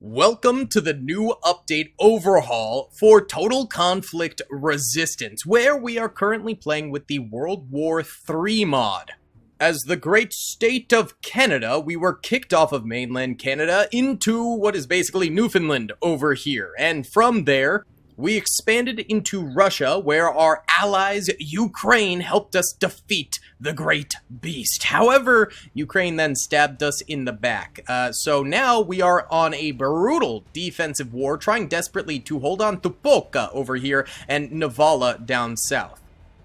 Welcome to the new update overhaul for Total Conflict Resistance, where we are currently playing with the World War III mod. As the great state of Canada, we were kicked off of mainland Canada into what is basically Newfoundland over here, and from there, we expanded into Russia, where our allies, Ukraine, helped us defeat the Great Beast. However, Ukraine then stabbed us in the back. So now we are on a brutal defensive war, trying desperately to hold on to Polka over here and Navala down south.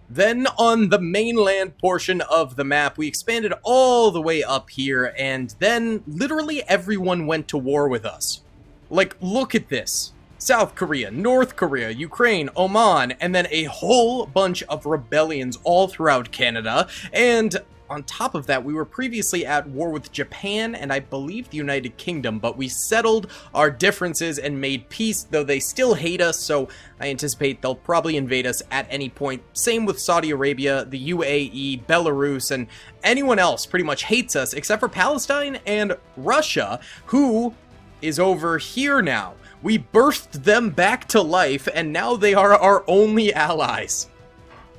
Then on the mainland portion of the map, we expanded all the way up here, and then literally everyone went to war with us. Like, look at this. South Korea, North Korea, Ukraine, Oman, and then a whole bunch of rebellions all throughout Canada. And on top of that, we were previously at war with Japan and I believe the United Kingdom, but we settled our differences and made peace, though they still hate us, so I anticipate they'll probably invade us at any point. Same with Saudi Arabia, the UAE, Belarus, and anyone else pretty much hates us, except for Palestine and Russia, who is over here now. We birthed them back to life, and now they are our only allies.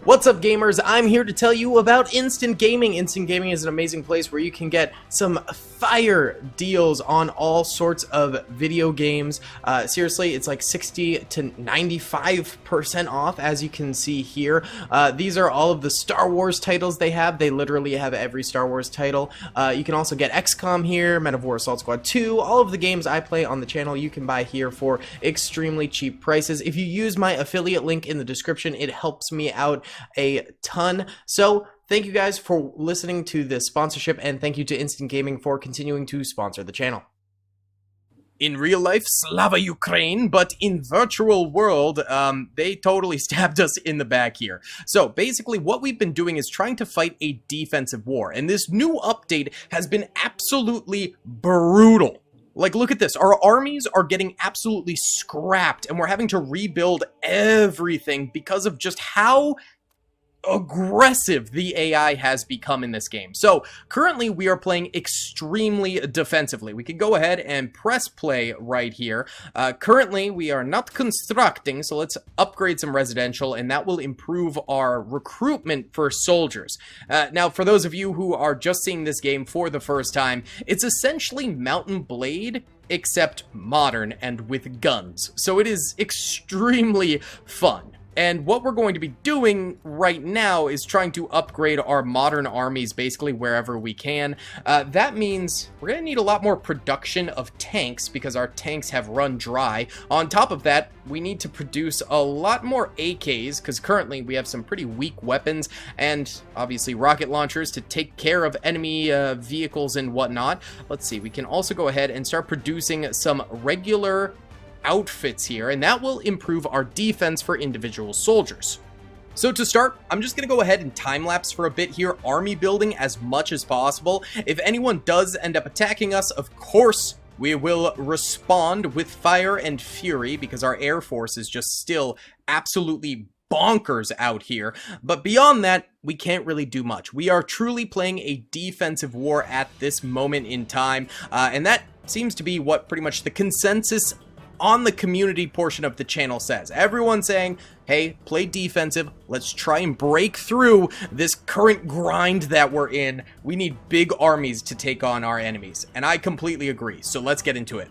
What's up, gamers? I'm here to tell you about Instant Gaming. Instant Gaming is an amazing place where you can get some fire deals on all sorts of video games. Seriously, it's like 60 to 95% off, as you can see here. These are all of the Star Wars titles they have. They literally have every Star Wars title. You can also get XCOM here, Men of War Assault Squad 2. All of the games I play on the channel you can buy here for extremely cheap prices. If you use my affiliate link in the description, it helps me out a ton. So thank you guys for listening to this sponsorship, and thank you to Instant Gaming for continuing to sponsor the channel. In real life, Slava Ukraine, but in virtual world, they totally stabbed us in the back here. So basically what we've been doing is trying to fight a defensive war, and this new update has been absolutely brutal. Like, look at this. Our armies are getting absolutely scrapped, and we're having to rebuild everything because of just how aggressive the AI has become in this game. So currently we are playing extremely defensively. We can go ahead and press play right here. Currently we are not constructing, so let's upgrade some residential, and that will improve our recruitment for soldiers. Now, for those of you who are just seeing this game for the first time, it's essentially Mount and Blade, except modern and with guns. So it is extremely fun. And what we're going to be doing right now is trying to upgrade our modern armies basically wherever we can. That means we're going to need a lot more production of tanks because our tanks have run dry. On top of that, we need to produce a lot more AKs because currently we have some pretty weak weapons and obviously rocket launchers to take care of enemy vehicles and whatnot. Let's see, we can also go ahead and start producing some regular outfits here, and that will improve our defense for individual soldiers. So to start, I'm just going to go ahead and time-lapse for a bit here, army building as much as possible. If anyone does end up attacking us, of course, we will respond with fire and fury because our air force is just still absolutely bonkers out here. But beyond that, we can't really do much. We are truly playing a defensive war at this moment in time, and that seems to be what pretty much the consensus on the community portion of the channel says. Everyone's saying, hey, play defensive, let's try and break through this current grind that we're in. We need big armies to take on our enemies, and I completely agree, so let's get into it.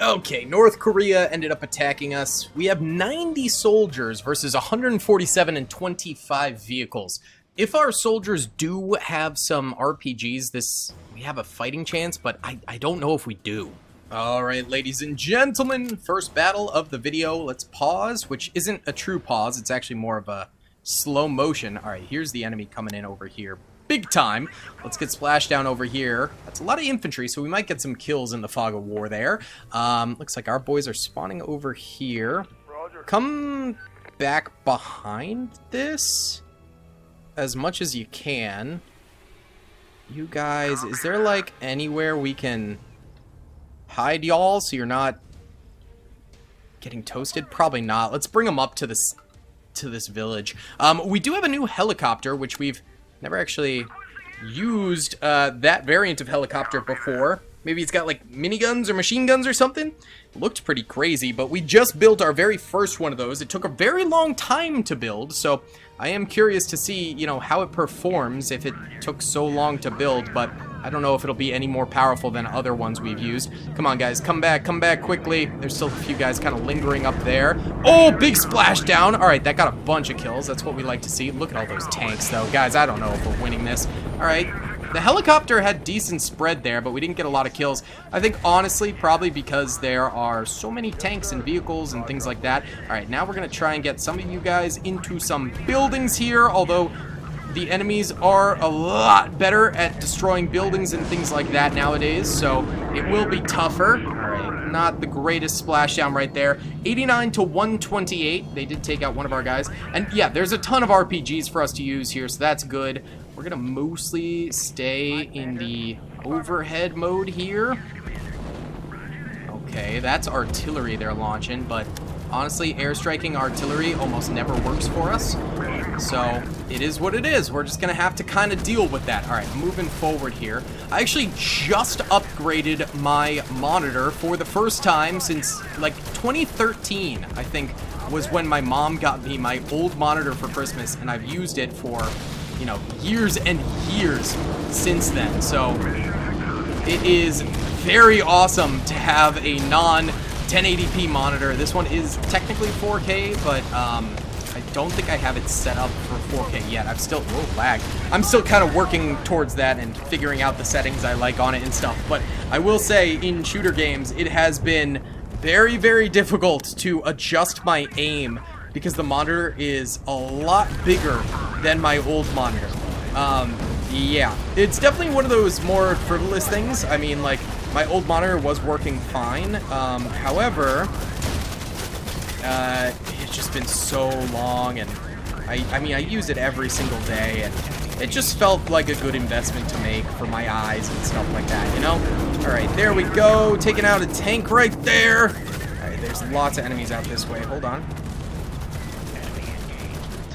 Okay, North Korea ended up attacking us. We have 90 soldiers versus 147 and 25 vehicles. If our soldiers do have some RPGs, we have a fighting chance, but I don't know if we do. Alright, ladies and gentlemen, first battle of the video. Let's pause, which isn't a true pause. It's actually more of a slow motion. Alright, here's the enemy coming in over here. Big time. Let's get splashed down over here. That's a lot of infantry, so we might get some kills in the fog of war there. Looks like our boys are spawning over here. Roger. Come back behind this as much as you can. You guys, is there like anywhere we can hide y'all so you're not getting toasted? Probably not. Let's bring them up to this village. We do have a new helicopter, which we've never actually used that variant of helicopter before. Maybe it's got like miniguns or machine guns or something. It looked pretty crazy, but we just built our very first one of those. It took a very long time to build, so I am curious to see, you know, how it performs if it took so long to build, but I don't know if it'll be any more powerful than other ones we've used. Come on, guys, come back quickly. There's still a few guys kind of lingering up there. Oh, big splashdown. All right, that got a bunch of kills. That's what we like to see. Look at all those tanks, though. Guys, I don't know if we're winning this. All right. The helicopter had decent spread there, but we didn't get a lot of kills. I think, honestly, probably because there are so many tanks and vehicles and things like that. All right, now we're going to try and get some of you guys into some buildings here, although the enemies are a lot better at destroying buildings and things like that nowadays, so it will be tougher. All right, not the greatest splashdown right there. 89 to 128. They did take out one of our guys. And yeah, there's a ton of RPGs for us to use here, so that's good. We're going to mostly stay in the overhead mode here. Okay, that's artillery they're launching, but honestly, airstriking artillery almost never works for us. So, it is what it is. We're just going to have to kind of deal with that. All right, moving forward here. I actually just upgraded my monitor for the first time since, like, 2013, I think, was when my mom got me my old monitor for Christmas, and I've used it for, you know, years and years since then. So, it is very awesome to have a non-1080p monitor. This one is technically 4K, but, I don't think I have it set up for 4K yet. I'm still kind of working towards that and figuring out the settings I like on it and stuff. But I will say, in shooter games, it has been very, very difficult to adjust my aim because the monitor is a lot bigger than my old monitor. Yeah, it's definitely one of those more frivolous things. I mean, like, my old monitor was working fine. However, it's just been so long, and I mean, I use it every single day, and it just felt like a good investment to make for my eyes and stuff like that, you know? All right, there we go, taking out a tank right there. All right, there's lots of enemies out this way. Hold on.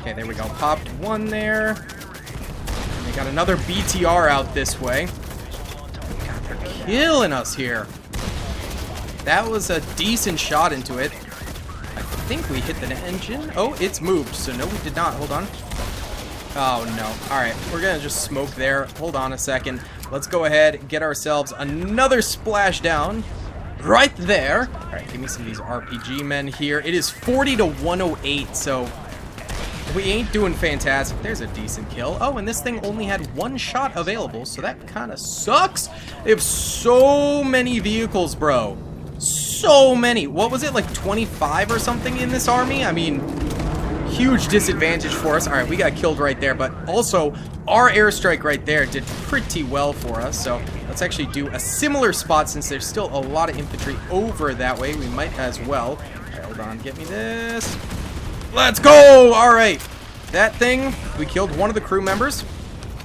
Okay, there we go. Popped one there. We got another BTR out this way. God, they're killing us here. That was a decent shot into it. I think we hit the engine. Oh, it's moved. So no, we did not. Hold on. Oh, no. All right. We're going to just smoke there. Hold on a second. Let's go ahead and get ourselves another splashdown right there. All right. Give me some of these RPG men here. It is 40 to 108. So we ain't doing fantastic. There's a decent kill. Oh, and this thing only had one shot available. So that kind of sucks. They have so many vehicles, bro. So many. What was it, like 25 or something in this army? I mean, huge disadvantage for us. All right, we got killed right there, but also our airstrike right there did pretty well for us. So let's actually do a similar spot since there's still a lot of infantry over that way. We might as well. All right, hold on. Get me this. Let's go. All right. That thing, we killed one of the crew members.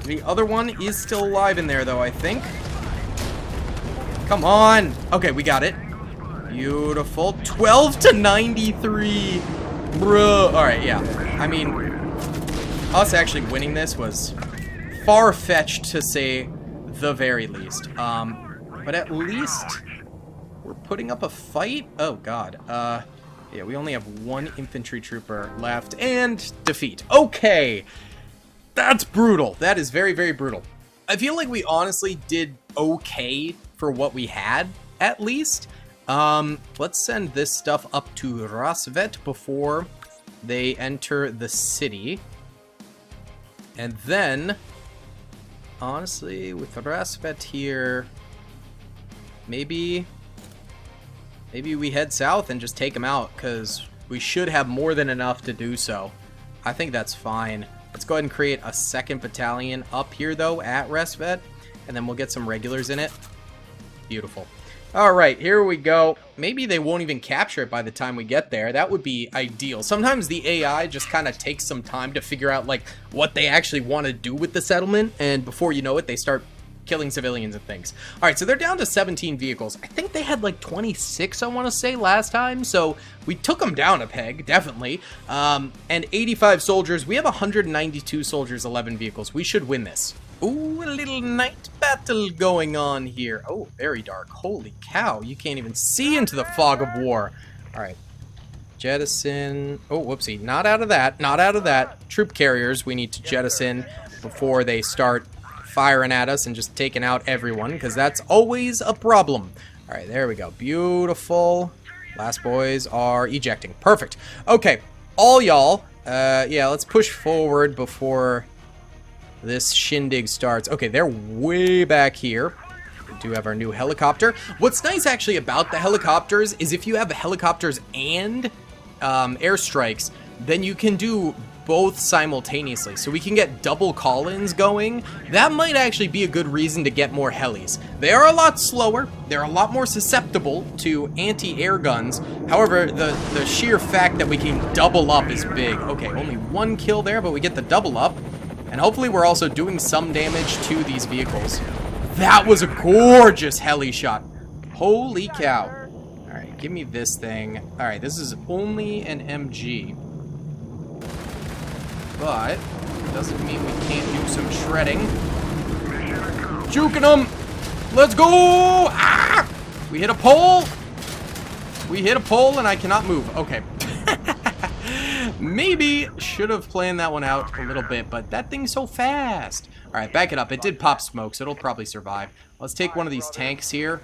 The other one is still alive in there, though, I think. Come on. Okay, we got it. Beautiful. 12 to 93. Bro. Alright, yeah. I mean, us actually winning this was far-fetched to say the very least. But at least we're putting up a fight. Oh, God. Yeah, we only have one infantry trooper left and defeat. Okay. That's brutal. That is very, very brutal. I feel like we honestly did okay for what we had, at least. Let's send this stuff up to Rasvet before they enter the city. And then, honestly, with Rasvet here, maybe we head south and just take them out, because we should have more than enough to do so. I think that's fine. Let's go ahead and create a second battalion up here, though, at Rasvet, and then we'll get some regulars in it. Beautiful. All right, here we go. Maybe they won't even capture it by the time we get there. That would be ideal. Sometimes the AI just kind of takes some time to figure out, like, what they actually want to do with the settlement, and before you know it, they start killing civilians and things. All right, so they're down to 17 vehicles. I think they had like 26, I want to say, last time. So we took them down a peg, definitely. And 85 soldiers. We have 192 soldiers, 11 vehicles. We should win this. Ooh, a little night battle going on here. Oh, very dark. Holy cow. You can't even see into the fog of war. All right. Jettison. Oh, whoopsie. Not out of that. Not out of that. Troop carriers we need to jettison before they start firing at us and just taking out everyone, because that's always a problem. All right, there we go. Beautiful. Last boys are ejecting. Perfect. Okay, all y'all. Yeah, let's push forward before this shindig starts. Okay, they're way back here. We do have our new helicopter. What's nice actually about the helicopters is if you have helicopters and airstrikes, then you can do both simultaneously. So we can get double call-ins going. That might actually be a good reason to get more helis. They are a lot slower. They're a lot more susceptible to anti-air guns. However, the sheer fact that we can double up is big. Okay, only one kill there, but we get the double up. And hopefully we're also doing some damage to these vehicles. That was a gorgeous heli shot. Holy cow. Alright, give me this thing. Alright, this is only an MG. But it doesn't mean we can't do some shredding. Juking them! Let's go! Ah! We hit a pole! We hit a pole and I cannot move. Okay. Maybe should have planned that one out a little bit, but that thing's so fast. All right, back it up. It did pop smoke, so it'll probably survive. Let's take one of these tanks here.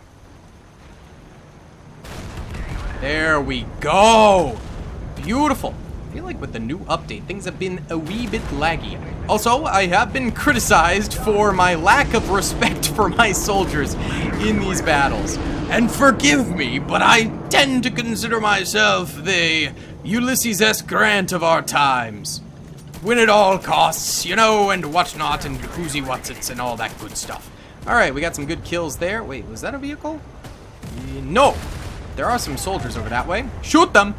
There we go. Beautiful. I feel like with the new update, things have been a wee bit laggy. Also, I have been criticized for my lack of respect for my soldiers in these battles. And forgive me, but I tend to consider myself the Ulysses S. Grant of our times. Win at all costs, you know, and whatnot, and whoosy whatsits, and all that good stuff. Alright, we got some good kills there. Wait, was that a vehicle? No. There are some soldiers over that way. Shoot them!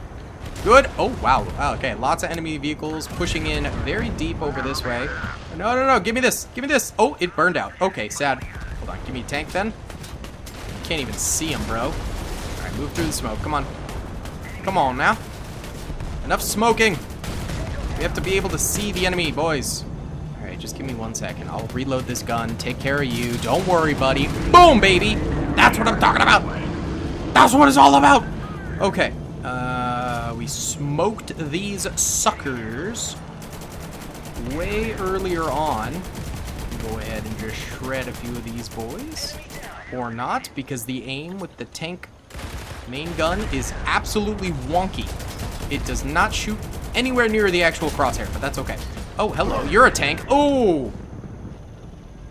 Good. Oh, wow. Okay, lots of enemy vehicles pushing in very deep over this way. No, no, no. Give me this. Give me this. Oh, it burned out. Okay, sad. Hold on. Give me a tank then. Can't even see him, bro. All right, move through the smoke. Come on. Come on now. Enough smoking. We have to be able to see the enemy, boys. All right, just give me 1 second. I'll reload this gun. Take care of you. Don't worry, buddy. Boom, baby. That's what I'm talking about. That's what it's all about. Okay. We smoked these suckers way earlier on. Go ahead and just shred a few of these boys. Or not, because the aim with the tank main gun is absolutely wonky. It does not shoot anywhere near the actual crosshair, but that's okay. Oh, hello, you're a tank. Oh!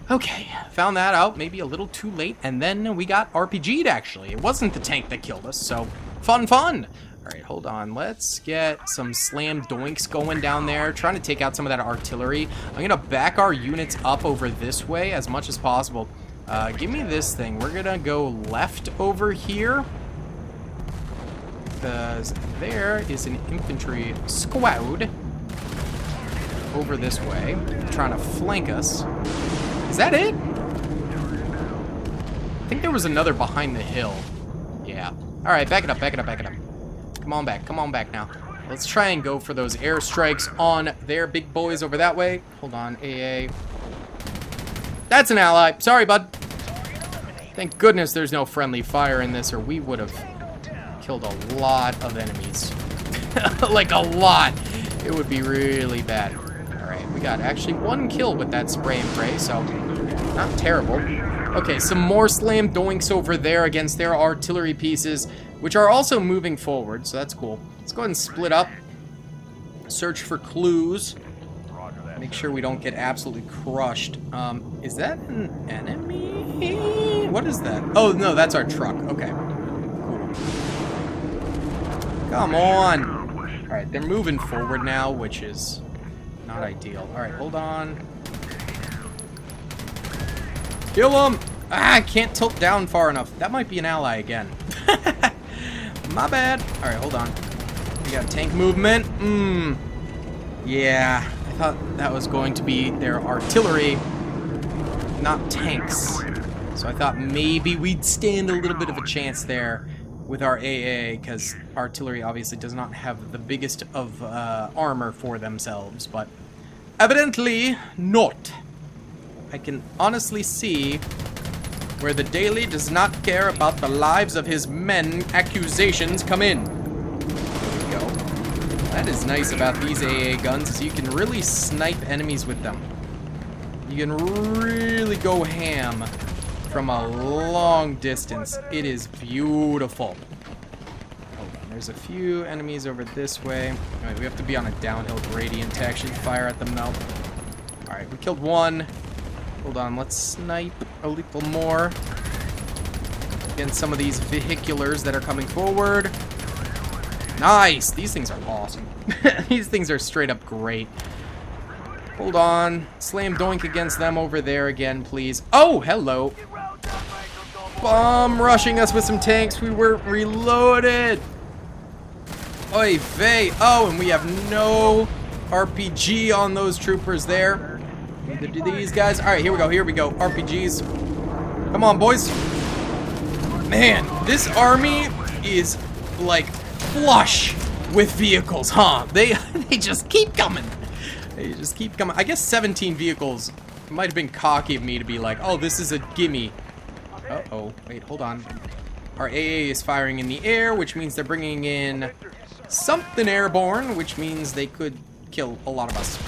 Okay, found that out maybe a little too late, and then we got RPG'd, actually. It wasn't the tank that killed us, so fun, fun! Alright, hold on. Let's get some slam doinks going down there, trying to take out some of that artillery. I'm gonna back our units up over this way as much as possible. Give me this thing. We're gonna go left over here, because there is an infantry squad over this way, trying to flank us. Is that it? I think there was another behind the hill. Yeah. Alright, back it up, back it up, back it up. Come on back now. Let's try and go for those airstrikes on their big boys over that way. Hold on, AA. That's an ally. Sorry, bud. Thank goodness there's no friendly fire in this, or we would have killed a lot of enemies. Like a lot. It would be really bad. Alright, we got actually 1 kill with that spray and pray, so not terrible. Okay, some more slam doinks over there against their artillery pieces, which are also moving forward, so that's cool. Let's go ahead and split up. Search for clues. Make sure we don't get absolutely crushed. Is that an enemy? What is that? Oh, no, that's our truck. Okay. Cool. Come on. Alright, they're moving forward now, which is not ideal. Alright, hold on. Kill him! Ah, I can't tilt down far enough. That might be an ally again. My bad. Alright, hold on. We got tank movement. Yeah, I thought that was going to be their artillery. not tanks. So I thought maybe we'd stand a little bit of a chance there with our AA, because artillery obviously does not have the biggest of armor for themselves, but evidently not. I can honestly see where the Daily does not care about the lives of his men. Accusations come in. There we go. That is nice about these AA guns, is you can really snipe enemies with them. You can really go ham from a long distance. It is beautiful. Hold on, there's a few enemies over this way. Alright, we have to be on a downhill gradient to actually fire at them now. Alright, we killed one. Hold on, let's snipe a little more against some of these vehiculars that are coming forward. Nice! These things are awesome. These things are straight up great. Hold on. Slam doink against them over there again, please. Oh, hello. Bomb rushing us with some tanks. We were reloaded. Oy vey. Oh, and we have no RPG on those troopers there. Neither do these guys. All right, here we go. Here we go. RPGs. Come on, boys. Man, this army is like flush with vehicles, huh? They just keep coming. They just keep coming. I guess 17 vehicles might have been cocky of me to be like, oh, this is a gimme. Uh-oh. Wait, hold on. Our AA is firing in the air, which means they're bringing in something airborne, which means they could kill a lot of us.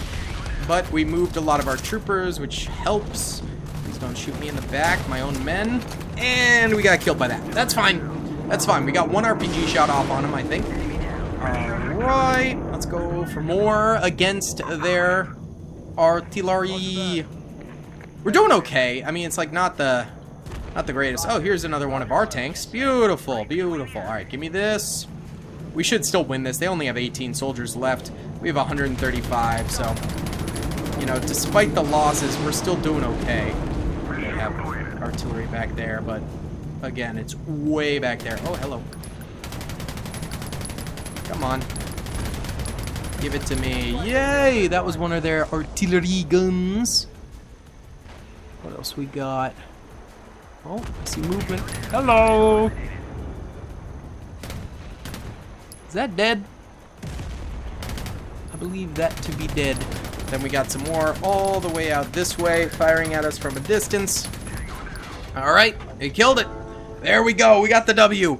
But we moved a lot of our troopers, which helps. Please don't shoot me in the back, my own men. And we got killed by that. That's fine. That's fine. We got one RPG shot off on him, I think. Alright. Let's go for more against their artillery. We're doing okay. I mean, it's like not the greatest. Oh, here's another one of our tanks. Beautiful, beautiful. Alright, give me this. We should still win this. They only have 18 soldiers left. We have 135, so, you know, despite the losses, we're still doing okay. We have artillery back there, but again, it's way back there. Oh, hello. Come on. Give it to me. Yay! That was one of their artillery guns. What else we got? Oh, I see movement. Hello! Is that dead? I believe that to be dead. Then we got some more all the way out this way, firing at us from a distance. Alright, they killed it. There we go, we got the W.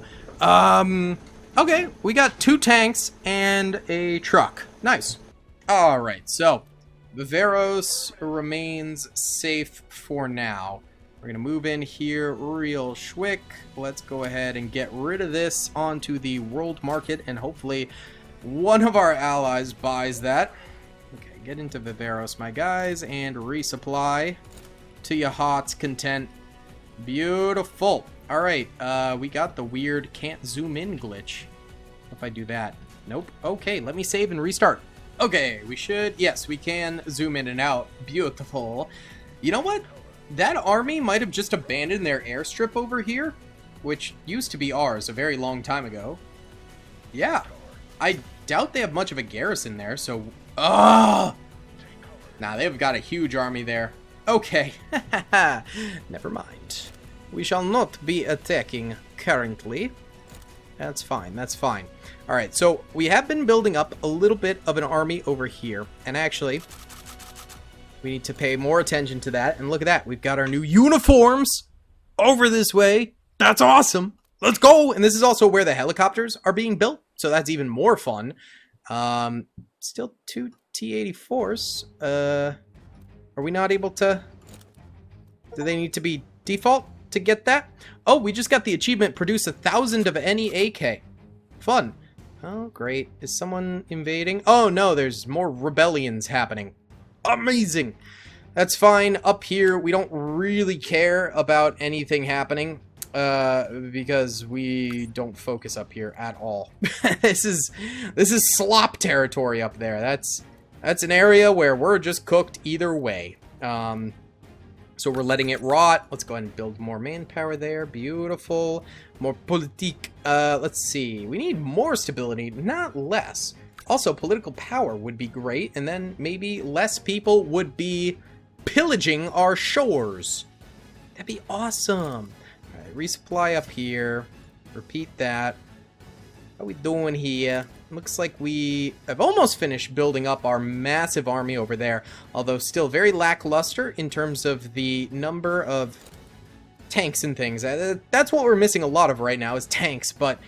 Okay, we got 2 tanks and a truck. Nice. Alright, so Viveros remains safe for now. We're gonna move in here real quick. Let's go ahead and get rid of this onto the world market, and hopefully one of our allies buys that. Okay, get into Viveros, my guys, and resupply to your heart's content. Beautiful. Alright, we got the weird can't zoom in glitch. If I do that. Nope. Okay, let me save and restart. Okay, we should. Yes, we can zoom in and out. Beautiful. You know what? That army might have just abandoned their airstrip over here, which used to be ours a very long time ago. Yeah. I doubt they have much of a garrison there, so... Nah, they've got a huge army there. Okay. Never mind. We shall not be attacking currently. That's fine, that's fine. Alright, so we have been building up a little bit of an army over here. And actually, we need to pay more attention to that. And look at that, we've got our new uniforms over this way. That's awesome. Let's go. And this is also where the helicopters are being built, so that's even more fun. Still 2 T-84s. Are we not able to... Do they need to be default to get that? Oh, we just got the achievement, produce 1,000 of any AK. Fun. Oh, great. Is someone invading? Oh, no, there's more rebellions happening. Amazing. That's fine. Up here, we don't really care about anything happening. Because we don't focus up here at all. This is slop territory up there. That's an area where we're just cooked either way. So we're letting it rot. Let's go ahead and build more manpower there. Beautiful. More politique. Let's see. We need more stability, not less. Also, political power would be great, and then maybe less people would be pillaging our shores. That'd be awesome. All right, resupply up here. Repeat that. How we doing here? Looks like we have almost finished building up our massive army over there, although still very lackluster in terms of the number of tanks and things. That's what we're missing a lot of right now, is tanks, but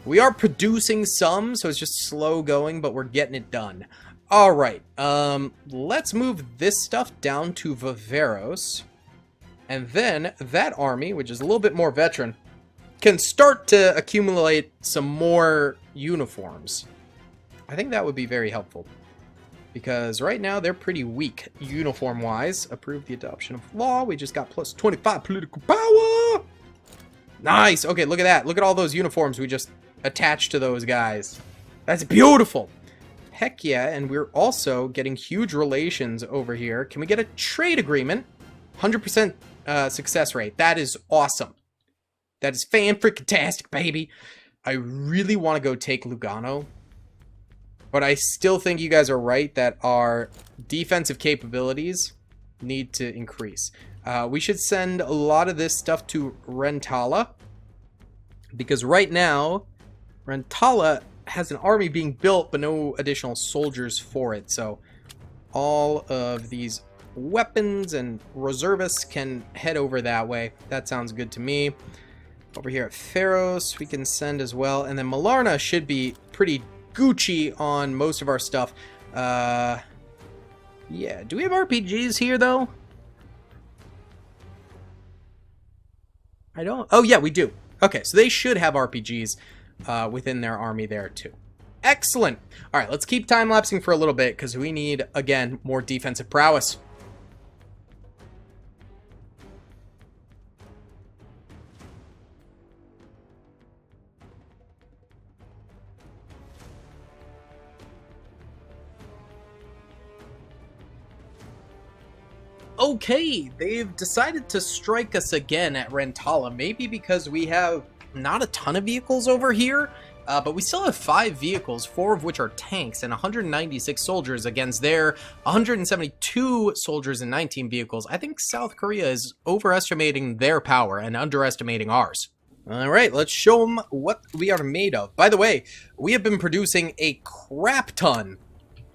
we are producing some, so it's just slow going, but we're getting it done. All right, let's move this stuff down to Viveros, and then that army, which is a little bit more veteran, can start to accumulate some more uniforms. I think that would be very helpful, because right now they're pretty weak uniform-wise. Approve the adoption of law. We just got plus 25 political power. Nice. Okay, look at that. Look at all those uniforms we just attached to those guys. That's beautiful. Heck yeah, and we're also getting huge relations over here. Can we get a trade agreement? 100% success rate. That is awesome. That is fan-freaking-tastic, baby. I really want to go take Lugano, but I still think you guys are right that our defensive capabilities need to increase. We should send a lot of this stuff to Renala, because right now, Renala has an army being built, but no additional soldiers for it. So all of these weapons and reservists can head over that way. That sounds good to me. Over here at Pharos, we can send as well. And then Malarna should be pretty Gucci on most of our stuff. Yeah, do we have RPGs here, though? I don't... Oh, yeah, we do. Okay, so they should have RPGs within their army there, too. Excellent! Alright, let's keep time-lapsing for a little bit, because we need, again, more defensive prowess. Okay, they've decided to strike us again at Renala, maybe because we have not a ton of vehicles over here, but we still have 5 vehicles, 4 of which are tanks, and 196 soldiers against their 172 soldiers and 19 vehicles. I think South Korea is overestimating their power and underestimating ours. Alright, let's show them what we are made of. By the way, we have been producing a crap ton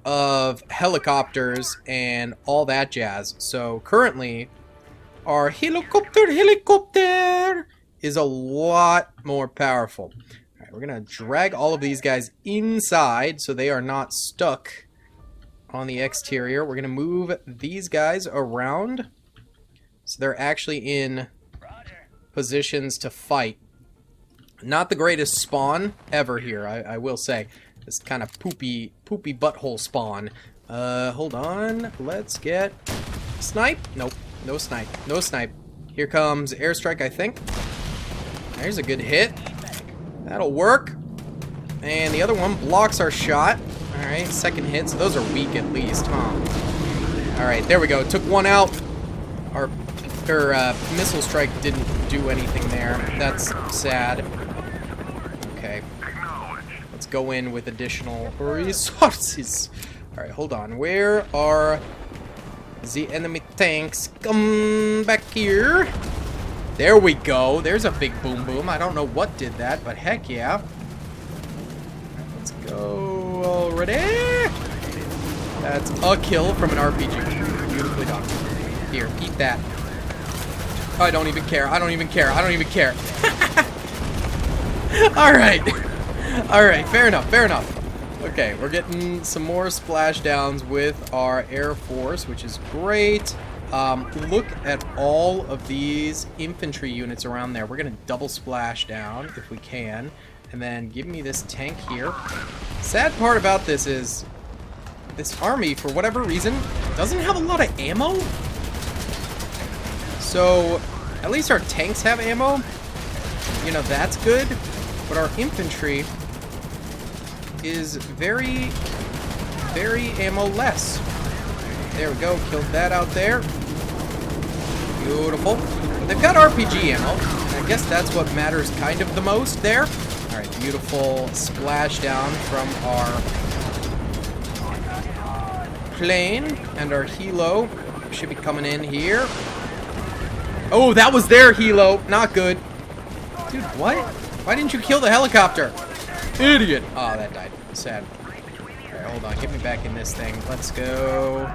of helicopters and all that jazz. So currently, our helicopter is a lot more powerful. All right, we're gonna drag all of these guys inside so they are not stuck on the exterior. We're gonna move these guys around so they're actually in positions to fight. Not the greatest spawn ever here, I will say. This kind of poopy butthole spawn. Hold on. Let's get... Snipe? Nope. No snipe. No snipe. Here comes airstrike, I think. There's a good hit. That'll work. And the other one blocks our shot. Alright, second hit. So those are weak at least, huh? Alright, there we go. Took one out. Our missile strike didn't do anything there. That's sad. Okay. Let's go in with additional resources. Alright, hold on. Where are the enemy tanks? Come back here. There we go. There's a big boom boom. I don't know what did that, but heck yeah. Let's go already. That's a kill from an RPG. Beautifully done. Here, eat that. Oh, I don't even care. I don't even care. I don't even care. Alright. Alright, fair enough, fair enough. Okay, we're getting some more splashdowns with our Air Force, which is great. Look at all of these infantry units around there. We're going to double splash down if we can. And then give me this tank here. Sad part about this is this army, for whatever reason, doesn't have a lot of ammo. So, at least our tanks have ammo. You know, that's good. But our infantry is very, very ammo-less. There we go. Killed that out there. Beautiful. They've got RPG ammo. I guess that's what matters kind of the most there. Alright, beautiful splashdown from our plane. And our helo should be coming in here. Oh, that was their helo. Not good. Dude, what? Why didn't you kill the helicopter? Idiot. Oh, that died. Sad. Alright, hold on. Get me back in this thing. Let's go.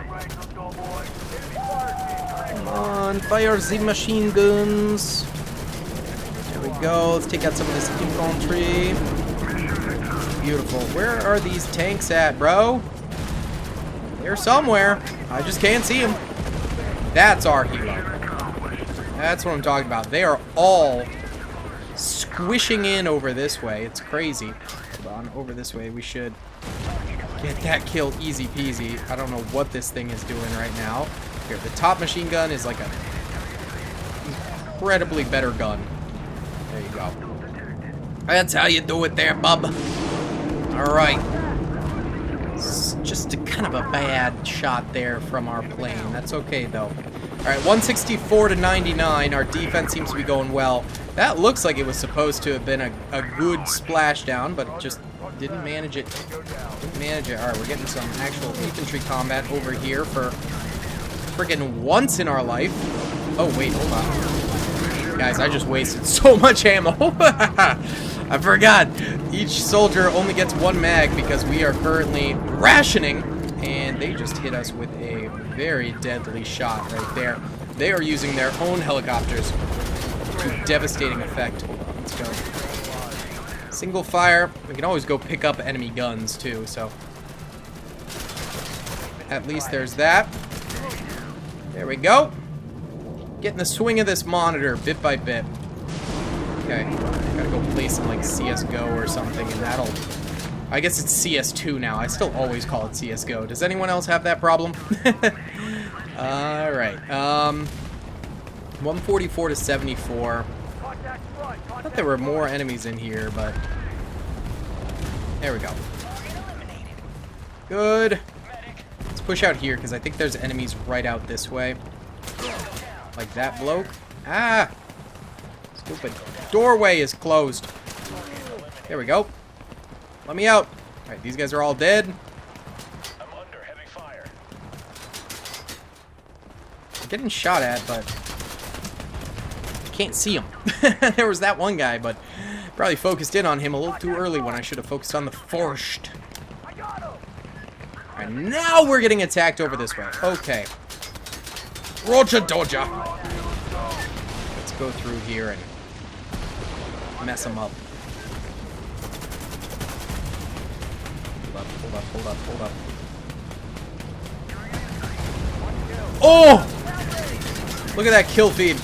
Come on. Fire the machine guns. There we go. Let's take out some of this infantry. Beautiful. Where are these tanks at, bro? They're somewhere. I just can't see them. That's our hero. That's what I'm talking about. They are all squishing in over this way. It's crazy. Hold on. Over this way. We should get that kill easy peasy. I don't know what this thing is doing right now. Here, the top machine gun is like a incredibly better gun. There you go. That's how you do it there, bub. Alright. It's just a kind of a bad shot there from our plane. That's okay, though. Alright, 164 to 99. Our defense seems to be going well. That looks like it was supposed to have been a good splashdown, but it just didn't manage it. Didn't manage it. Alright, we're getting some actual infantry combat over here for friggin' once in our life. Oh, wait, hold on. Guys, I just wasted so much ammo. I forgot. Each soldier only gets one mag because we are currently rationing, and they just hit us with a very deadly shot right there. They are using their own helicopters to devastating effect. Hold on, let's go. Single fire. We can always go pick up enemy guns too, so at least there's that. There we go. Getting the swing of this monitor bit by bit. Okay, gotta go play some like CSGO or something, and that'll... I guess it's CS2 now. I still always call it CSGO. Does anyone else have that problem? Alright, 144 to 74. I thought there were more enemies in here, but... There we go. Good. Let's push out here, because I think there's enemies right out this way. Like that bloke. Ah! Stupid. Doorway is closed. There we go. Let me out. Alright, these guys are all dead. I'm under heavy fire. I'm getting shot at, but I can't see him. There was that one guy, but probably focused in on him a little too early when I should have focused on the first. Alright, now we're getting attacked over this way. Okay. Roger Dodger. Let's go through here and mess them up. Hold up. Oh! Look at that kill feed.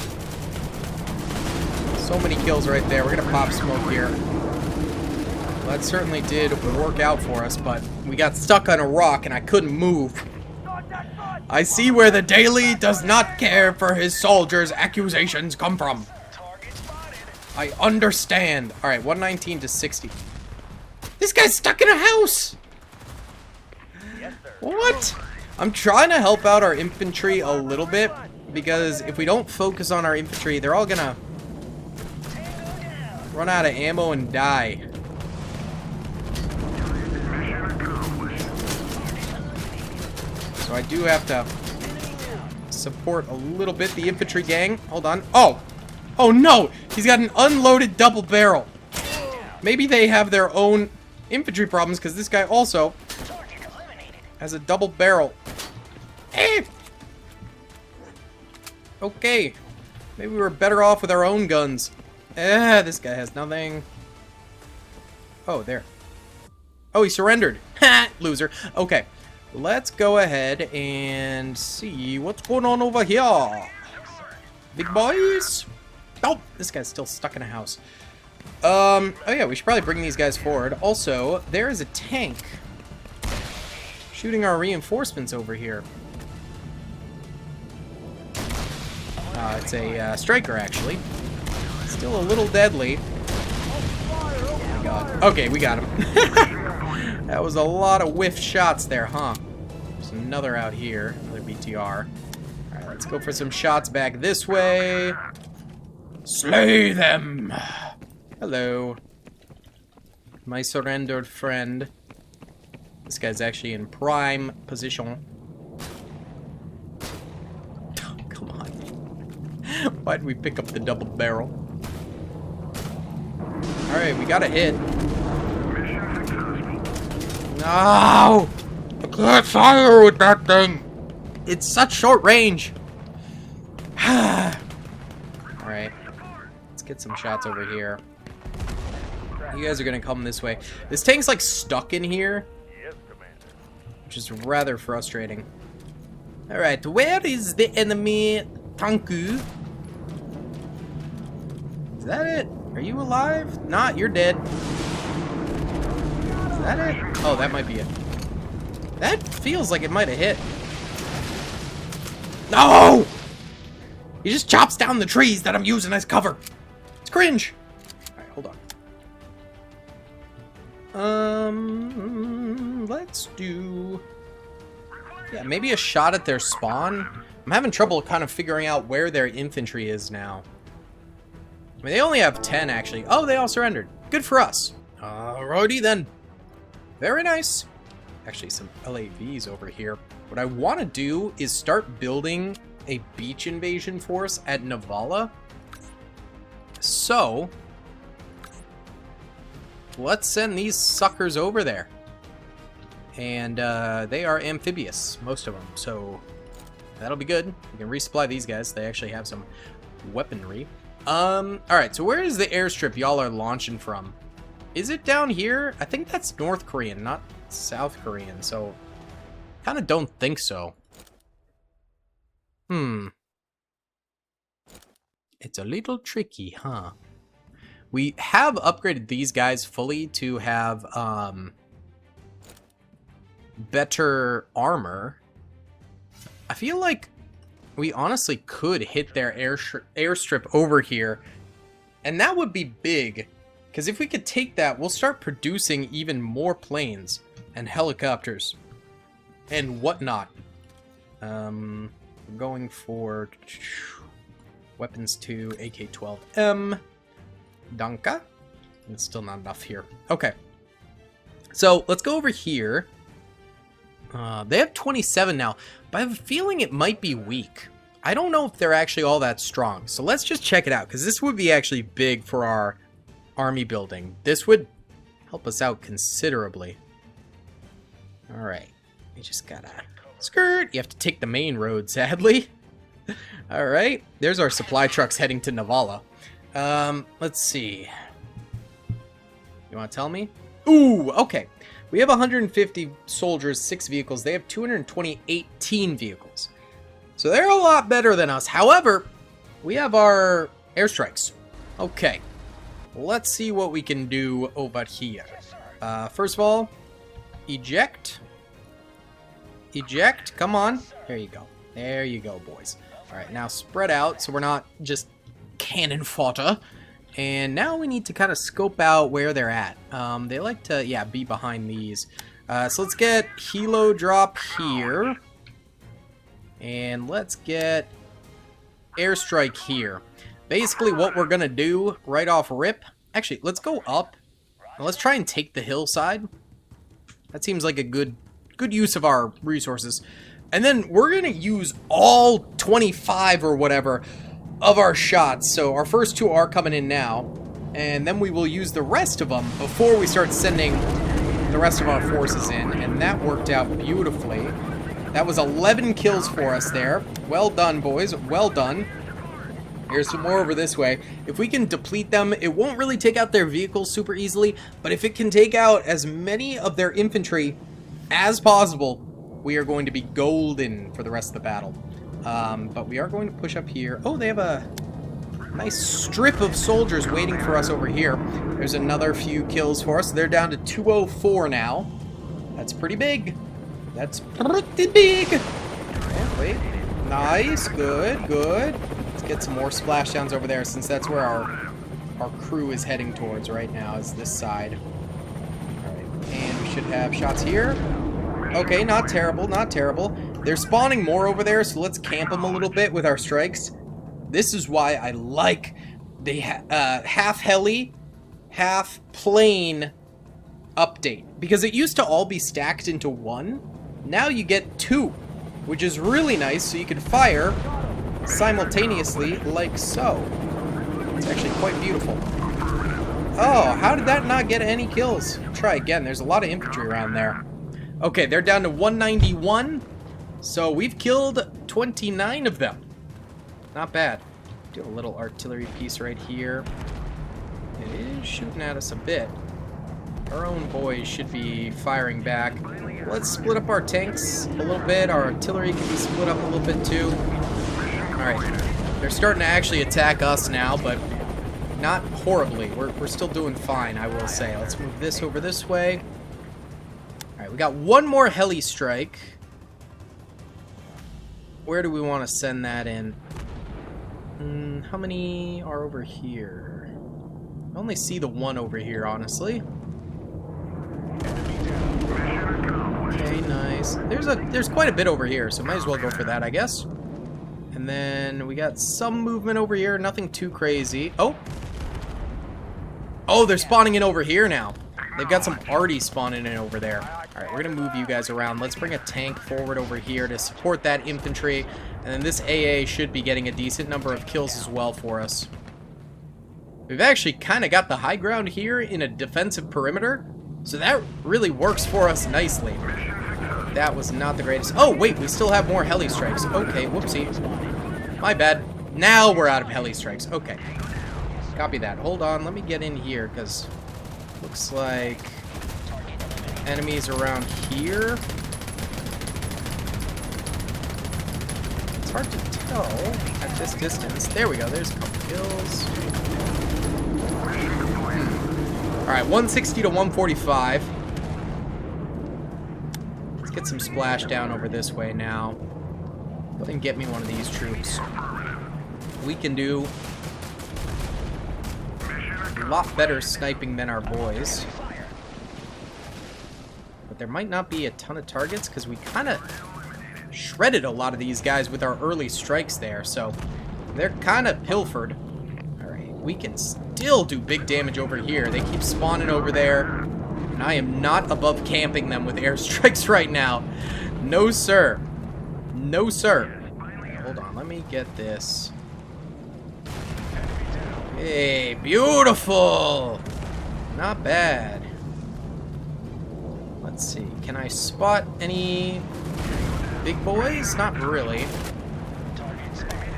So many kills right there. We're gonna pop smoke here. Well, that certainly did work out for us, but we got stuck on a rock and I couldn't move. I see where the Daily does not care for his soldiers' accusations come from. I understand. Alright, 119 to 60. This guy's stuck in a house! What? I'm trying to help out our infantry a little bit, because if we don't focus on our infantry, they're all gonna run out of ammo and die. So I do have to support a little bit the infantry gang. Hold on. Oh! Oh no! He's got an unloaded double barrel. Maybe they have their own infantry problems, because this guy also has a double barrel. Eh! Okay. Maybe we're better off with our own guns. This guy has nothing. Oh, there. Oh, he surrendered. Ha! Loser. Okay. Let's go ahead and see what's going on over here. Big boys. Oh, this guy's still stuck in a house. Oh yeah, we should probably bring these guys forward. Also, there is a tank shooting our reinforcements over here. It's a striker, actually. Still a little deadly. Oh my god. Okay, we got him. That was a lot of whiff shots there, huh? There's another out here. Another BTR. Alright, let's go for some shots back this way. Slay them! Hello. My surrendered friend. This guy's actually in prime position. Why'd we pick up the double barrel? Alright, we got a hit. No! I can't fire with that thing! It's such short range! Alright. Let's get some shots over here. You guys are gonna come this way. This tank's like stuck in here, which is rather frustrating. Alright, where is the enemy Tanku? Is that it? Are you alive? Not, you're dead. Is that it? Oh, that might be it. That feels like it might have hit. No! He just chops down the trees that I'm using as cover. It's cringe. Alright, hold on. Let's do... Yeah, maybe a shot at their spawn. I'm having trouble kind of figuring out where their infantry is now. I mean, they only have 10, actually. Oh, they all surrendered. Good for us. Alrighty, then. Very nice. Actually, some LAVs over here. What I want to do is start building a beach invasion force at Navala. So, let's send these suckers over there. And they are amphibious, most of them. So, that'll be good. We can resupply these guys. They actually have some weaponry. Alright, so where is the airstrip y'all are launching from? Is it down here? I think that's North Korean, not South Korean, so kind of don't think so. It's a little tricky, huh? We have upgraded these guys fully to have, better armor. I feel like we honestly could hit their airstrip over here, and that would be big, because if we could take that, we'll start producing even more planes and helicopters and whatnot. We're going for weapons to AK-12M. Danka. It's still not enough here. Okay. So let's go over here. They have 27 now, but I have a feeling it might be weak. I don't know if they're actually all that strong. So let's just check it out, because this would be actually big for our army building. This would help us out considerably. Alright. We just gotta... Skirt! You have to take the main road, sadly. Alright. There's our supply trucks heading to Navala. Let's see. You want to tell me? Ooh, okay. We have 150 soldiers, 6 vehicles. They have 218 vehicles. So they're a lot better than us. However, we have our airstrikes. Okay. Let's see what we can do over here. First of all, eject. Eject. Come on. There you go. There you go, boys. All right, now spread out so we're not just cannon fodder. And now we need to kind of scope out where they're at. They like to, yeah, be behind these. So let's get helo drop here. And let's get airstrike here. Basically what we're going to do right off rip. Actually, let's go up. And let's try and take the hillside. That seems like a good use of our resources. And then we're going to use all 25 or whatever of our shots. So our first 2 are coming in now, and then we will use the rest of them before we start sending the rest of our forces in, and that worked out beautifully. That was 11 kills for us there. Well done, boys. Well done. Here's some more over this way. If we can deplete them, it won't really take out their vehicles super easily, but if it can take out as many of their infantry as possible, we are going to be golden for the rest of the battle. But we are going to push up here. Oh, they have a nice strip of soldiers waiting for us over here. There's another few kills for us. They're down to 204 now. That's pretty big. That's pretty big. Oh, wait. Nice. Good. Good. Let's get some more splashdowns over there, since that's where our crew is heading towards right now, is this side. Alright. And we should have shots here. Okay, not terrible. Not terrible. They're spawning more over there, so let's camp them a little bit with our strikes. This is why I like the half heli, half plane update. Because it used to all be stacked into one. Now you get 2, which is really nice, so you can fire simultaneously like so. It's actually quite beautiful. Oh, how did that not get any kills? Try again. There's a lot of infantry around there. Okay, they're down to 191. So we've killed 29 of them. Not bad. Do a little artillery piece right here. It is shooting at us a bit. Our own boys should be firing back. Let's split up our tanks a little bit. Our artillery can be split up a little bit too. Alright. They're starting to actually attack us now, but not horribly. We're still doing fine, I will say. Let's move this over this way. Alright, we got one more heli strike. Where do we want to send that in? How many are over here? I only see the one over here, honestly. Okay, nice. There's quite a bit over here, so might as well go for that, I guess. And then we got some movement over here, nothing too crazy. Oh! Oh, they're spawning in over here now. They've got some arty spawning in over there. Alright, we're gonna move you guys around. Let's bring a tank forward over here to support that infantry. And then this AA should be getting a decent number of kills as well for us. We've actually kind of got the high ground here in a defensive perimeter. So that really works for us nicely. That was not the greatest. Oh, wait, we still have more heli strikes. Okay, whoopsie. My bad. Now we're out of heli strikes. Okay. Copy that. Hold on, let me get in here, because looks like enemies around here. It's hard to tell at this distance. There we go. There's a couple kills. Alright, 160 to 145. Let's get some splashdown over this way now. Go ahead and get me one of these troops. We can do a lot better sniping than our boys. But there might not be a ton of targets because we kind of shredded a lot of these guys with our early strikes there. So they're kind of pilfered. Alright, we can still do big damage over here. They keep spawning over there. And I am not above camping them with airstrikes right now. No, sir. No, sir. Hold on, let me get this. Hey, beautiful! Not bad. Let's see, can I spot any big boys? Not really.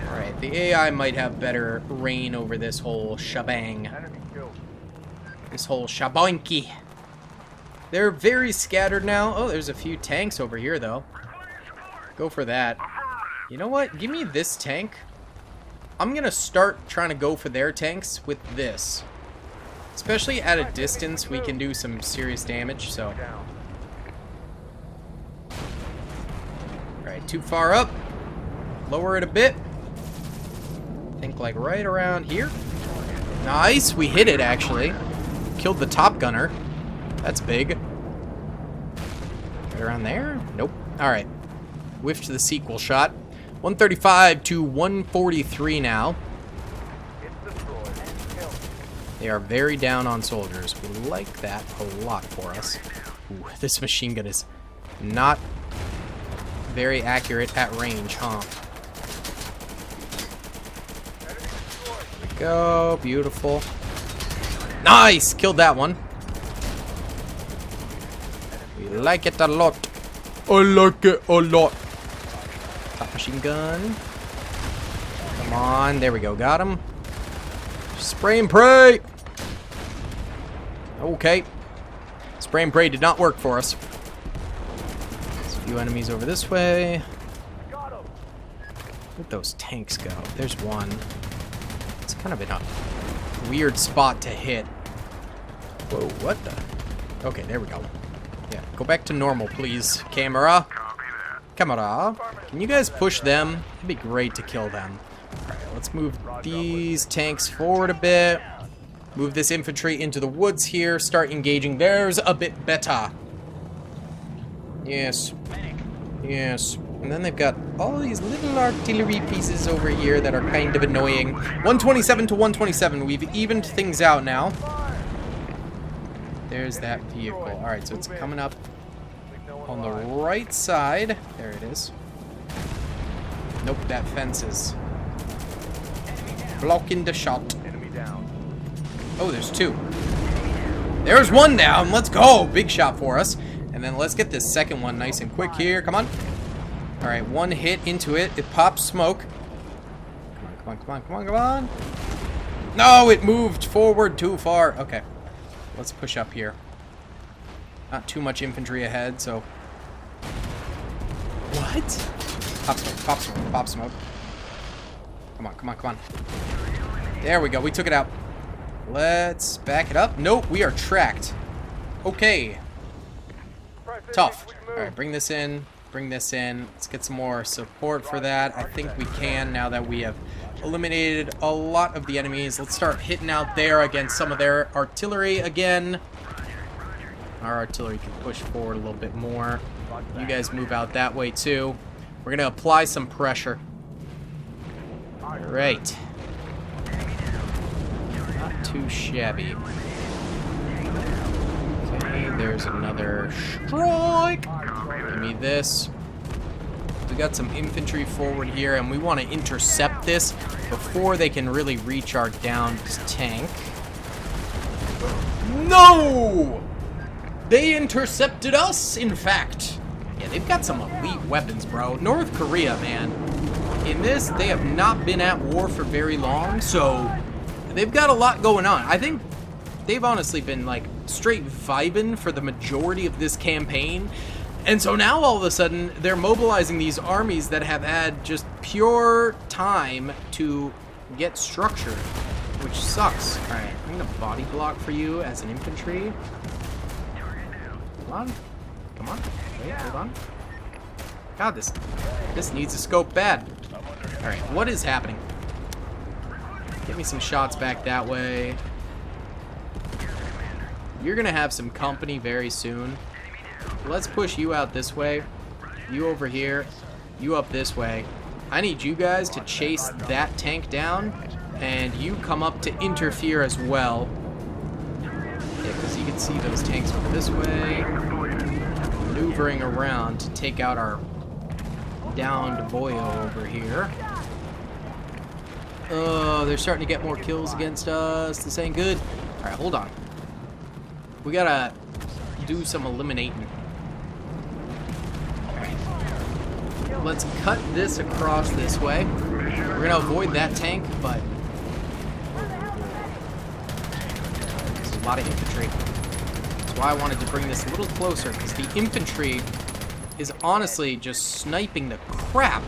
Alright, the AI might have better reign over this whole shebang. This whole shabanky. They're very scattered now. Oh, there's a few tanks over here, though. Go for that. You know what? Give me this tank. I'm gonna start trying to go for their tanks with this. Especially at a distance, we can do some serious damage, so. Alright, too far up. Lower it a bit. Think like right around here. Nice, we hit it actually. Killed the top gunner. That's big. Right around there? Nope. Alright. Whiffed the sequel shot. 135 to 143 now. They are very down on soldiers. We like that a lot for us. Ooh, this machine gun is not very accurate at range, huh? There we go. Beautiful. Nice! Killed that one. We like it a lot. I like it a lot. Top machine gun. Come on. There we go. Got him. Spray and pray. Okay. Spray and pray did not work for us. There's a few enemies over this way. Where'd those tanks go? There's one. It's kind of in a weird spot to hit. Whoa, what the? Okay, there we go. Yeah, go back to normal, please. Camera. Camera. Can you guys push them? It'd be great to kill them. Alright, let's move these tanks forward a bit. Move this infantry into the woods here. Start engaging. There's a bit better. Yes. Yes. And then they've got all these little artillery pieces over here that are kind of annoying. 127 to 127. We've evened things out now. There's that vehicle. Alright, so it's coming up on the right side. There it is. Nope, that fence is Blocking the shot. Enemy down. Oh, there's two. There's one down. Let's go. Big shot for us. And then let's get this second one nice and quick here. Come on. All right, one hit into it. It pops smoke. Come on, come on, come on, come on, come on. No, it moved forward too far. Okay. Let's push up here. Not too much infantry ahead, so... What? Pop smoke, pop smoke, pop smoke. Come on, come on, come on. There we go. We took it out. Let's back it up. Nope, we are tracked. Okay. Tough. Alright, bring this in. Bring this in. Let's get some more support for that. I think we can now that we have eliminated a lot of the enemies. Let's start hitting out there against some of their artillery again. Our artillery can push forward a little bit more. You guys move out that way too. We're going to apply some pressure. Alright. Not too shabby. Okay, there's another strike. Give me this. We got some infantry forward here, and we want to intercept this before they can really reach our downed tank. No! They intercepted us, in fact. Yeah, they've got some elite weapons, bro. North Korea, man. In this, they have not been at war for very long, so they've got a lot going on. I think they've honestly been, like, straight vibing for the majority of this campaign. And so now, all of a sudden, they're mobilizing these armies that have had just pure time to get structured, which sucks. All right, I'm going to body block for you as an infantry. Come on. Come on. Wait, hold on. God, this needs a scope bad. All right, what is happening? Get me some shots back that way. You're going to have some company very soon. Let's push you out this way. You over here. You up this way. I need you guys to chase that tank down, and you come up to interfere as well. Yeah, because you can see those tanks over this way, maneuvering around to take out our downed boyo over here. Oh, they're starting to get more kills against us. This ain't good. All right, hold on. We gotta do some eliminating. Let's cut this across this way. We're gonna avoid that tank, but there's a lot of infantry. That's why I wanted to bring this a little closer, because the infantry is honestly just sniping the crap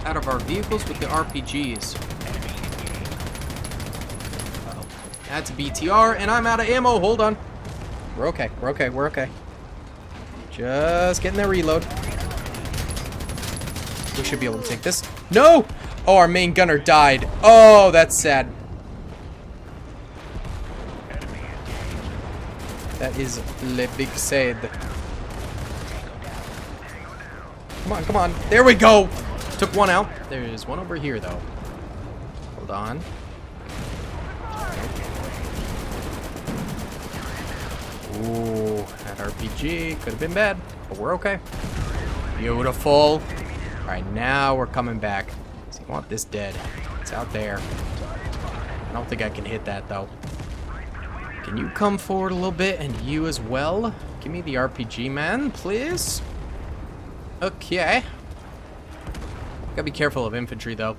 out of our vehicles with the RPGs. Uh-oh. That's a BTR, and I'm out of ammo. Hold on. We're okay. We're okay. We're okay. Just getting that reload. We should be able to take this. No! Oh, our main gunner died. Oh, that's sad. That is le big sad. Come on, come on. There we go! Took one out. There's one over here, though. Hold on. Ooh, that RPG could have been bad, but we're okay. Beautiful. Alright, now we're coming back. So you want this dead. It's out there. I don't think I can hit that, though. Can you come forward a little bit? And you as well? Give me the RPG, man, please. Okay. Gotta be careful of infantry, though.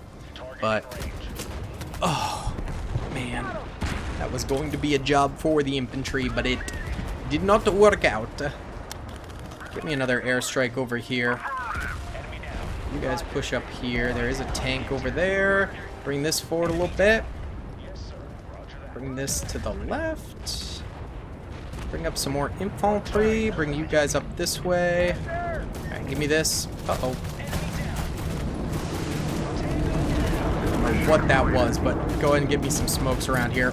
But... oh, man. That was going to be a job for the infantry, but it did not work out. Give me another airstrike over here. You guys push up here. There is a tank over there. Bring this forward a little bit. Bring this to the left. Bring up some more infantry. Bring you guys up this way. Alright, give me this. Uh-oh. I don't know what that was, but go ahead and give me some smokes around here.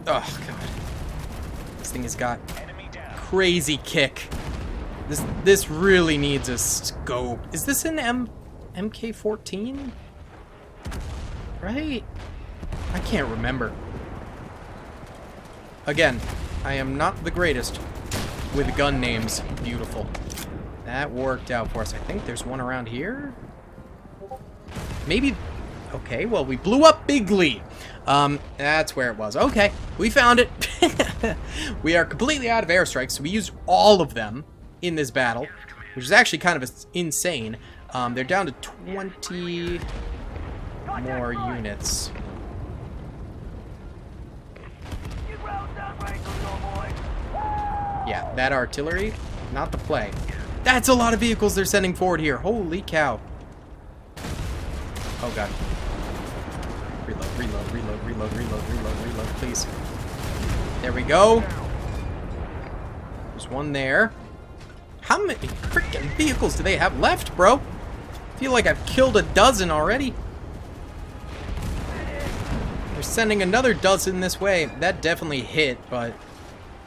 Oh, God. This thing has got crazy kick. This really needs a scope. Is this an MK14? Right? I can't remember. Again, I am not the greatest with gun names. Beautiful. That worked out for us. I think there's one around here. Maybe... Okay, well, we blew up Bigley. That's where it was. Okay, we found it. We are completely out of airstrikes, so we used all of them in this battle, which is actually kind of insane. They're down to 20 more units. Yeah, that artillery, not the play. That's a lot of vehicles they're sending forward here. Holy cow. Oh, God. Reload, reload, reload, reload, reload, reload, reload, please. There we go. There's one there. How many freaking vehicles do they have left, bro? I feel like I've killed a dozen already. They're sending another dozen this way. That definitely hit, but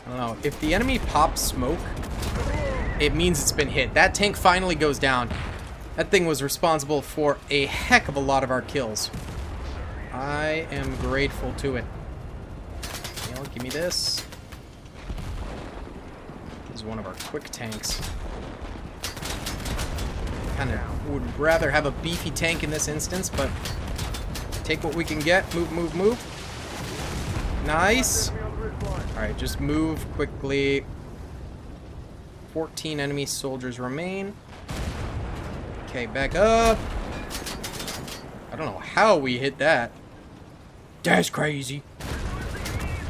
I don't know. If the enemy pops smoke, it means it's been hit. That tank finally goes down. That thing was responsible for a heck of a lot of our kills. I am grateful to it. You know, give me this. This is one of our quick tanks. Kind of would rather have a beefy tank in this instance, but take what we can get. Move, move, move. Nice. Alright, just move quickly. 14 enemy soldiers remain. Okay, back up. I don't know how we hit that. That's crazy.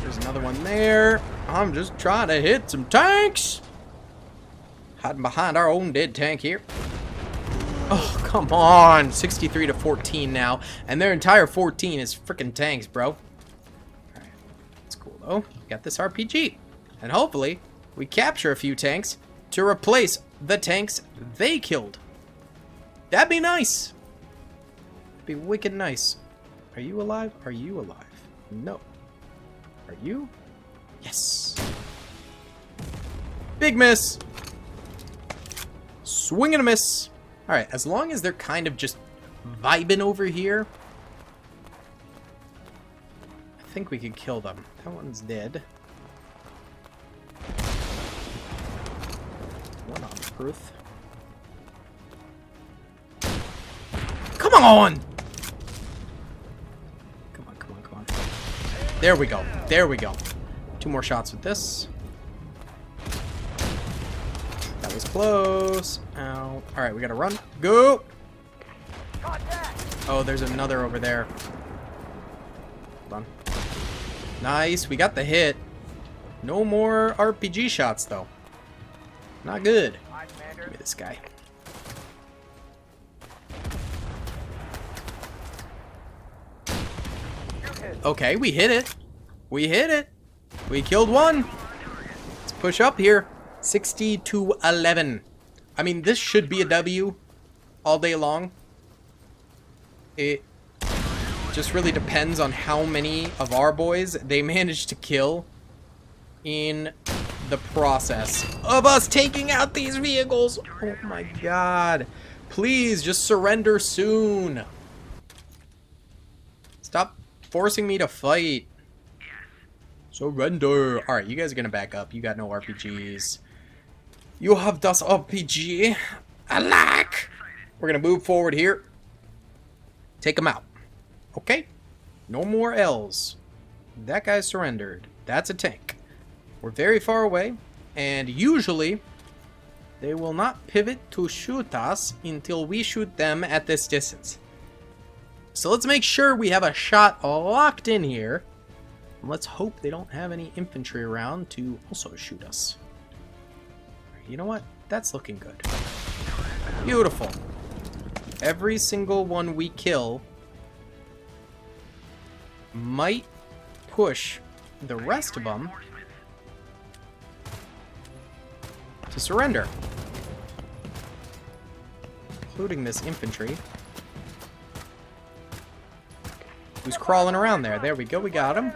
There's another one there. I'm just trying to hit some tanks. Hiding behind our own dead tank here. Oh, come on. 63 to 14 now. And their entire 14 is freaking tanks, bro. Alright. That's cool, though. We got this RPG. And hopefully, we capture a few tanks to replace the tanks they killed. That'd be nice. Be wicked nice. Are you alive? Are you alive? No. Are you? Yes. Big miss. Swing and a miss. Alright, as long as they're kind of just vibing over here, I think we could kill them. That one's dead. One on Earth. Come on! Come on, come on, come on. There we go. There we go. 2 more shots with this. That was close. Ow. Alright, we gotta run. Go! Oh, there's another over there. Hold on. Nice. We got the hit. No more RPG shots, though. Not good. Give me this guy. Okay, we hit it. We hit it. We killed one. Let's push up here. 60 to 11. I mean, this should be a W all day long. It just really depends on how many of our boys they manage to kill in the process of us taking out these vehicles. Oh my god. Please, just surrender soon. Stop forcing me to fight. Surrender. Alright, you guys are gonna back up. You got no RPGs. You have das RPG. Alack! We're gonna move forward here. Take them out. Okay? No more L's. That guy surrendered. That's a tank. We're very far away, and usually they will not pivot to shoot us until we shoot them at this distance. So let's make sure we have a shot locked in here. And let's hope they don't have any infantry around to also shoot us. You know what? That's looking good. Beautiful. Every single one we kill might push the rest of them to surrender. Including this infantry. Who's crawling around there? There we go, we got him.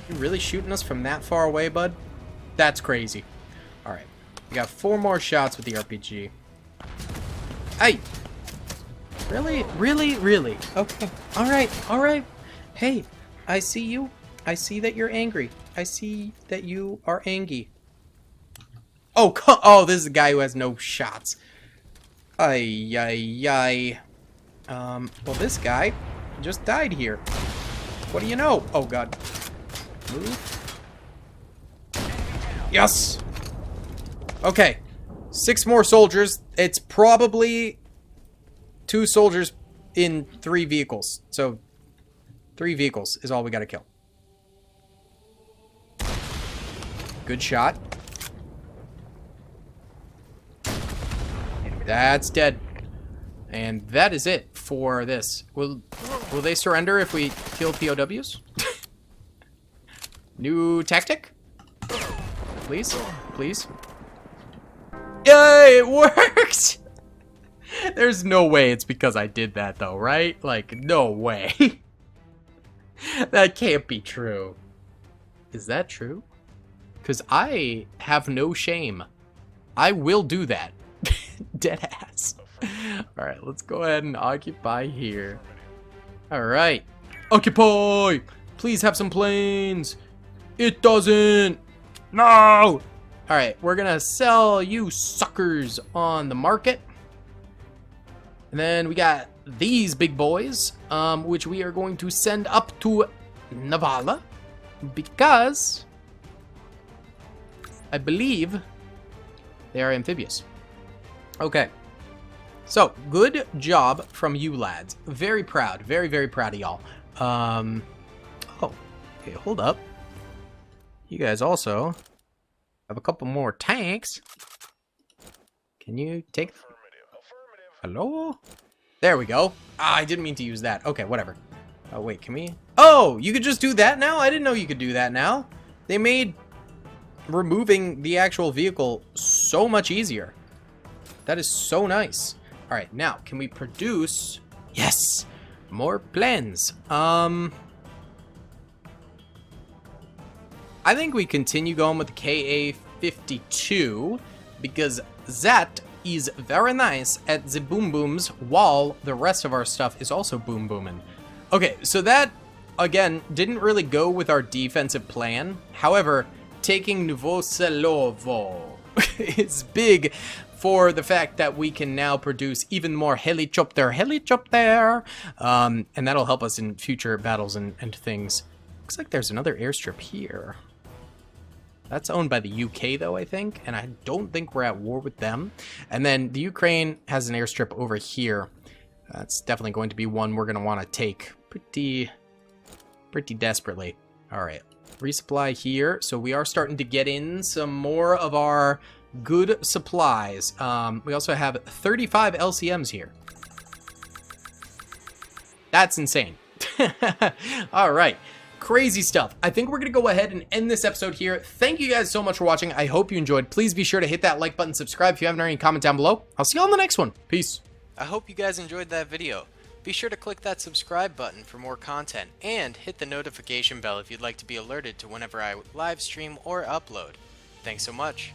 You really shooting us from that far away, bud? That's crazy. Alright. We got 4 more shots with the RPG. Hey! Really? Really? Really? Okay. Alright. Alright. Hey, I see you. I see that you're angry. I see that you are angry. Oh, oh, this is the guy who has no shots. Ay, ay, ay. Well, this guy just died here. What do you know? Oh, God. Move. Yes! Okay. 6 more soldiers. It's probably 2 soldiers in 3 vehicles. So, 3 vehicles is all we gotta kill. Good shot. That's dead. And that is it for this. Will they surrender if we kill POWs? New tactic? Please? Please? Yay! It worked! There's no way it's because I did that though, right? Like, no way. That can't be true. Is that true? Because I have no shame. I will do that. Deadass. Alright, let's go ahead and occupy here. Alright. Occupy! Please have some planes. It doesn't. No! Alright, we're gonna sell you suckers on the market. And then we got these big boys, which we are going to send up to Navala. Because I believe they are amphibious. Okay. So, good job from you lads. Very proud. Very, very proud of y'all. Oh. Okay, hold up. You guys also have a couple more tanks. Can you take... Hello? There we go. Ah, I didn't mean to use that. Okay, whatever. Oh, wait, can we... Oh, you could just do that now? I didn't know you could do that now. They made removing the actual vehicle so much easier. That is so nice. All right, now, can we produce... Yes! More planes. I think we continue going with the KA-52 because that is very nice at the boom booms while the rest of our stuff is also boom booming. Okay, so that, again, didn't really go with our defensive plan. However, taking Novoselovo is big for the fact that we can now produce even more helicopter, and that'll help us in future battles and things. Looks like there's another airstrip here. That's owned by the UK, though, I think, and I don't think we're at war with them. And then the Ukraine has an airstrip over here. That's definitely going to be one we're going to want to take pretty desperately. All right, resupply here. So we are starting to get in some more of our good supplies. We also have 35 LCMs here. That's insane. All right. Crazy stuff. I think we're going to go ahead and end this episode here. Thank you guys so much for watching. I hope you enjoyed. Please be sure to hit that like button, subscribe if you haven't already, comment down below. I'll see you on the next one. Peace. I hope you guys enjoyed that video. Be sure to click that subscribe button for more content and hit the notification bell if you'd like to be alerted to whenever I live stream or upload. Thanks so much.